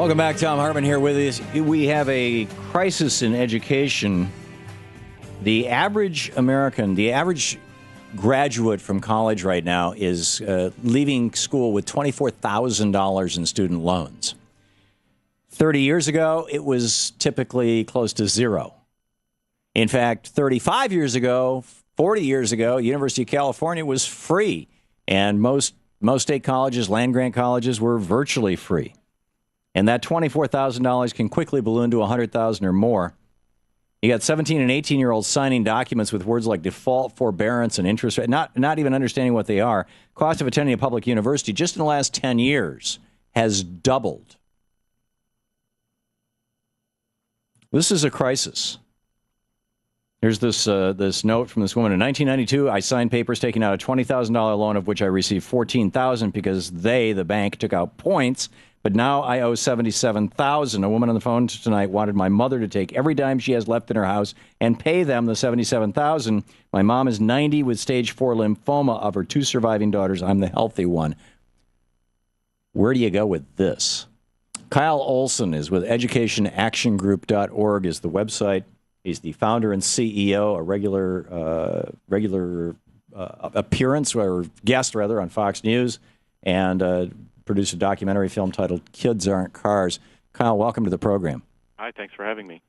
Welcome back. Thom Hartmann here with us. We have a crisis in education. The average American, the average graduate from college right now is leaving school with $24,000 in student loans. 30 years ago, it was typically close to zero. In fact, 35 years ago, 40 years ago, University of California was free. And most state colleges, land-grant colleges, were virtually free. And that $24,000 can quickly balloon to $100,000 or more. You got 17 and 18-year-olds signing documents with words like default, forbearance, and interest rate, not even understanding what they are. Cost of attending a public university just in the last 10 years has doubled. This is a crisis. Here's this note from this woman. In 1992, I signed papers taking out a $20,000 loan, of which I received $14,000 because they, the bank, took out points. But now I owe $77,000. A woman on the phone tonight wanted my mother to take every dime she has left in her house and pay them the $77,000. My mom is 90 with stage 4 lymphoma. Of her 2 surviving daughters, I'm the healthy one. Where do you go with this? Kyle Olson is with educationactiongroup.org is the website. He's the founder and CEO, a regular appearance or guest rather on Fox News, and produced a documentary film titled Kids Aren't Cars. Kyle, welcome to the program. Hi, thanks for having me.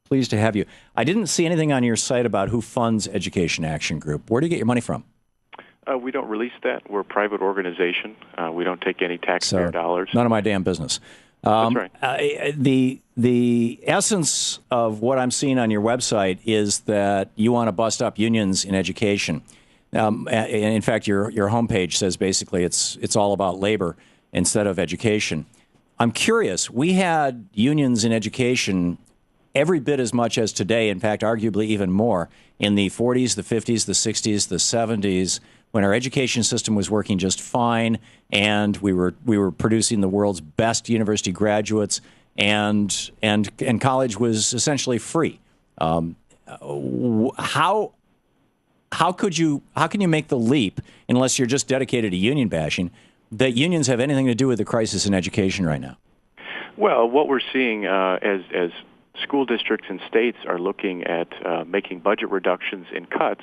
Pleased to have you. I didn't see anything on your site about who funds Education Action Group. Where do you get your money from? We don't release that. We're a private organization. We don't take any taxpayer dollars. None of my damn business. That's right. The essence of what I'm seeing on your website is that you want to bust up unions in education. In fact, your homepage says basically it's all about labor instead of education. I'm curious. We had unions in education every bit as much as today. In fact, arguably even more in the 40s, the 50s, the 60s, the 70s, when our education system was working just fine, and we were producing the world's best university graduates, and college was essentially free. How can you make the leap, unless you're just dedicated to union bashing, that unions have anything to do with the crisis in education right now? Well, what we're seeing as school districts and states are looking at making budget reductions and cuts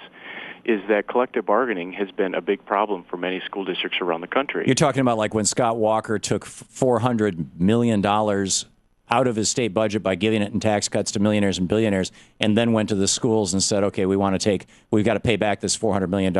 is that collective bargaining has been a big problem for many school districts around the country. You're talking about like when Scott Walker took $400 million out of his state budget by giving it in tax cuts to millionaires and billionaires, and then went to the schools and said, okay, we've got to pay back this $400 million.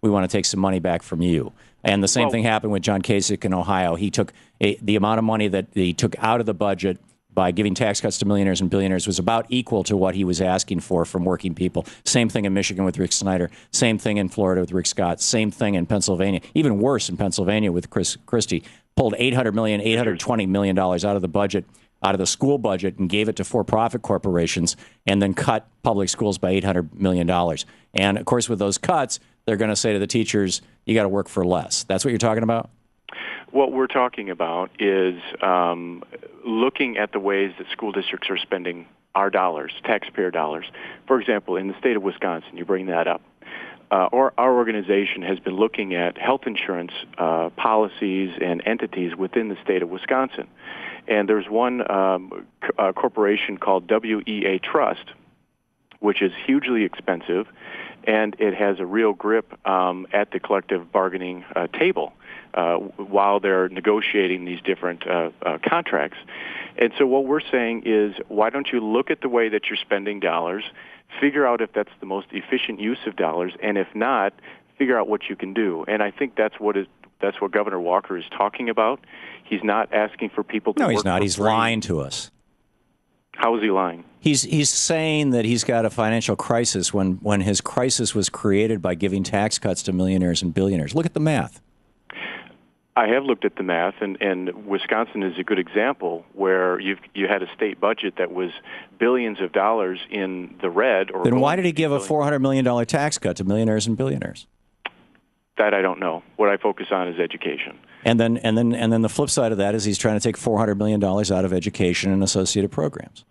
We want to take some money back from you. And the same thing happened with John Kasich in Ohio. He took the amount of money that he took out of the budget by giving tax cuts to millionaires and billionaires was about equal to what he was asking for from working people. Same thing in Michigan with Rick Snyder. Same thing in Florida with Rick Scott. Same thing in Pennsylvania. Even worse in Pennsylvania with Chris Christie. Pulled $820 million out of the budget, out of the school budget, and gave it to for-profit corporations, and then cut public schools by $800 million. And, of course, with those cuts, they're going to say to the teachers, you got to work for less. That's what you're talking about? What we're talking about is looking at the ways that school districts are spending our dollars, taxpayer dollars. For example, in the state of Wisconsin, you bring that up. Our organization has been looking at health insurance policies and entities within the state of Wisconsin. And there's one corporation called WEA Trust, which is hugely expensive, and it has a real grip at the collective bargaining table while they're negotiating these different contracts. And so what we're saying is, why don't you look at the way that you're spending dollars, figure out if that's the most efficient use of dollars, and if not, figure out what you can do. And I think that's what Governor Walker is talking about. He's not asking for people to work. No, he's not. He's lying to us. How is he lying? He's saying that he's got a financial crisis when his crisis was created by giving tax cuts to millionaires and billionaires. Look at the math. I have looked at the math, and Wisconsin is a good example where you had a state budget that was billions of dollars in the red. Then why did he give a $400 million tax cut to millionaires and billionaires? That I don't know. What I focus on is education. And then the flip side of that is he's trying to take $400 million out of education and associated programs.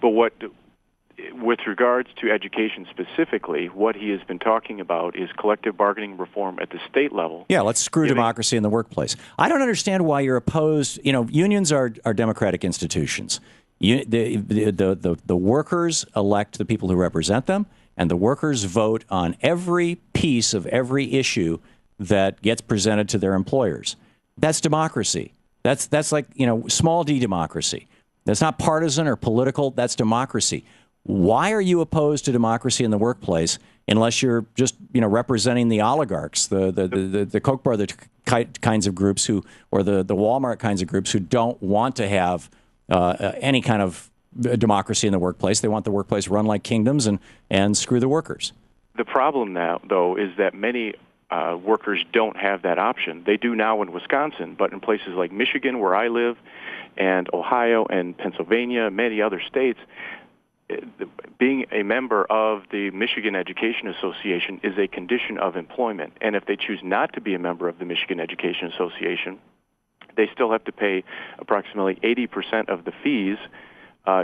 But what with regards to education specifically, what he has been talking about is collective bargaining reform at the state level. Yeah, let's screw democracy in the workplace. I don't understand why you're opposed. Unions are democratic institutions. The workers elect the people who represent them, and the workers vote on every piece of every issue that gets presented to their employers. That's democracy. That's like, small d democracy. That's not partisan or political. That's democracy. Why are you opposed to democracy in the workplace unless you're just, representing the oligarchs, the Koch brother kinds of groups or the Walmart kinds of groups who don't want to have any kind of democracy in the workplace? They want the workplace run like kingdoms and screw the workers. The problem now, though, is that many workers don't have that option. They do now in Wisconsin, but in places like Michigan, where I live, and Ohio and Pennsylvania, many other states, being a member of the Michigan Education Association is a condition of employment. And if they choose not to be a member of the Michigan Education Association, they still have to pay approximately 80% of the fees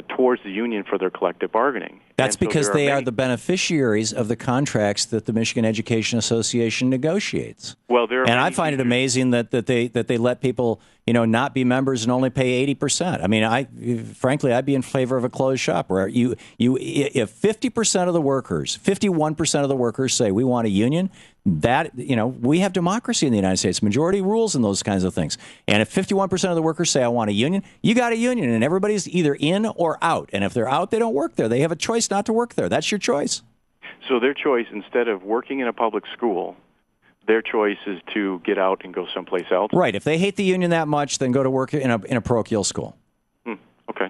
towards the union for their collective bargaining. That's because they are the beneficiaries of the contracts that the Michigan Education Association negotiates. Well, I find it amazing that they let people, not be members and only pay 80%. I mean, frankly, I'd be in favor of a closed shop where if 50% of the workers, 51% of the workers say we want a union, that, we have democracy in the United States. Majority rules and those kinds of things. And if 51% of the workers say I want a union, you got a union, and everybody's either in or out. And if they're out, they don't work there. They have a choice not to work there. That's your choice. So their choice, instead of working in a public school, their choice is to get out and go someplace else? Right. If they hate the union that much, then go to work in a parochial school. Okay.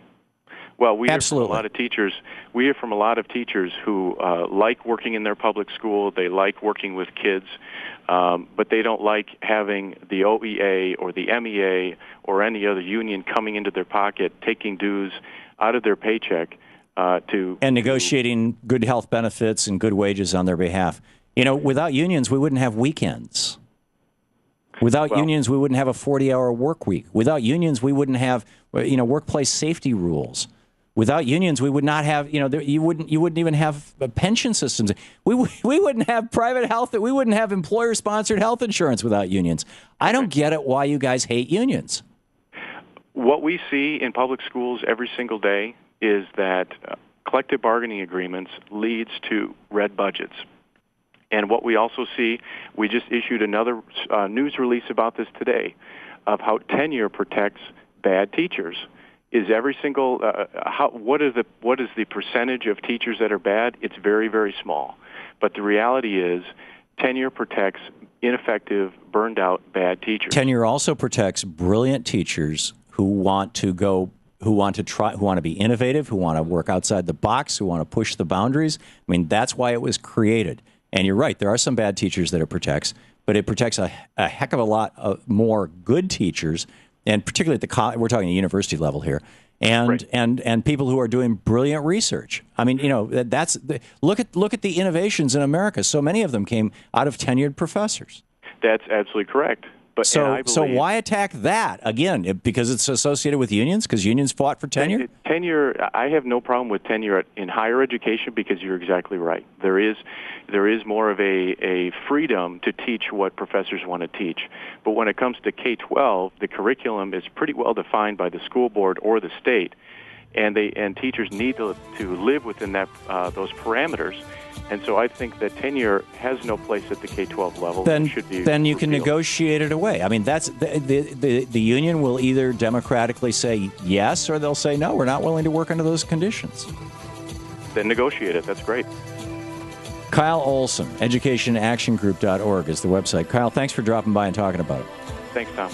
Well, we hear Absolutely. from a lot of teachers. We hear from a lot of teachers who like working in their public school. They like working with kids, but they don't like having the OEA or the MEA or any other union coming into their pocket, taking dues out of their paycheck and negotiating good health benefits and good wages on their behalf. Without unions, we wouldn't have weekends. Without unions, we wouldn't have a 40-hour work week. Without unions, we wouldn't have, workplace safety rules. Without unions, we would not have, you wouldn't even have pension systems. We wouldn't have private health. We wouldn't have employer-sponsored health insurance without unions. I don't get it why you guys hate unions. What we see in public schools every single day is that collective bargaining agreements leads to red budgets. And what we also see, we just issued another news release about this today, of how tenure protects bad teachers. Is every single what is the percentage of teachers that are bad? It's very, very small. But the reality is, tenure protects ineffective, burned out, bad teachers. Tenure also protects brilliant teachers who want to be innovative, who want to work outside the box, who want to push the boundaries. I mean, that's why it was created. And you're right, there are some bad teachers that it protects, but it protects a heck of a lot of more good teachers, and particularly at we're talking university level here, and right. and people who are doing brilliant research. I mean, look at the innovations in America. So many of them came out of tenured professors. That's absolutely correct. But so why attack that again? Because it's associated with unions? Because unions fought for tenure? Tenure, I have no problem with tenure in higher education, because you're exactly right. There is more of a freedom to teach what professors want to teach. But when it comes to K-12, the curriculum is pretty well defined by the school board or the state, and teachers need to live within those parameters. And so I think that tenure has no place at the K-12 level. Then you can negotiate it away. I mean, that's the union will either democratically say yes, or they'll say no, we're not willing to work under those conditions. Then negotiate it. That's great. Kyle Olson, educationactiongroup.org is the website. Kyle, thanks for dropping by and talking about it. Thanks, Tom.